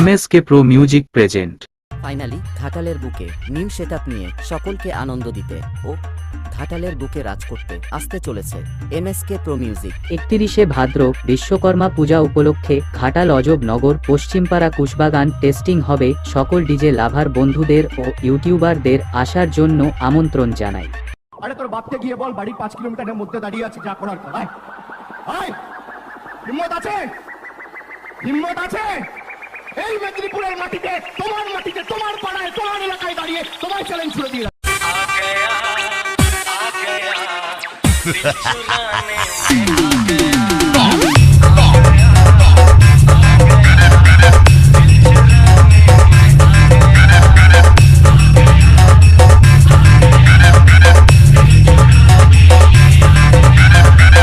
MSK Pro Music present. Finally ঘাটালের বুকে new setup নিয়ে সকলকে আনন্দ দিতে ও ঘাটালের বুকে রাজ করতে আসতে চলেছে এমএসকে প্রো মিউজিক। 31শে ভাদ্র বিশ্বকর্মা পূজা উপলক্ষে ঘাটাল অজব নগর পশ্চিমপাড়া কুশবাগান টেস্টিং হবে। সকল ডিজে লাভার বন্ধুদের ও ইউটিউবারদের আসার জন্য আমন্ত্রণ জানাই। আরে তোর বাপকে গিয়ে বল বাড়ি 5 কিলোমিটারের মধ্যে দাঁড়িয়ে আছে, যা করার কর। আয় হিম্মত আছে, হিম্মত আছে। এই মেদিনীপুরের মাটিতে, তোমার পাড়ায়, তোমার এলাকায় দাঁড়িয়ে তোমার চ্যালেঞ্জ ছুড়ে দিয়ে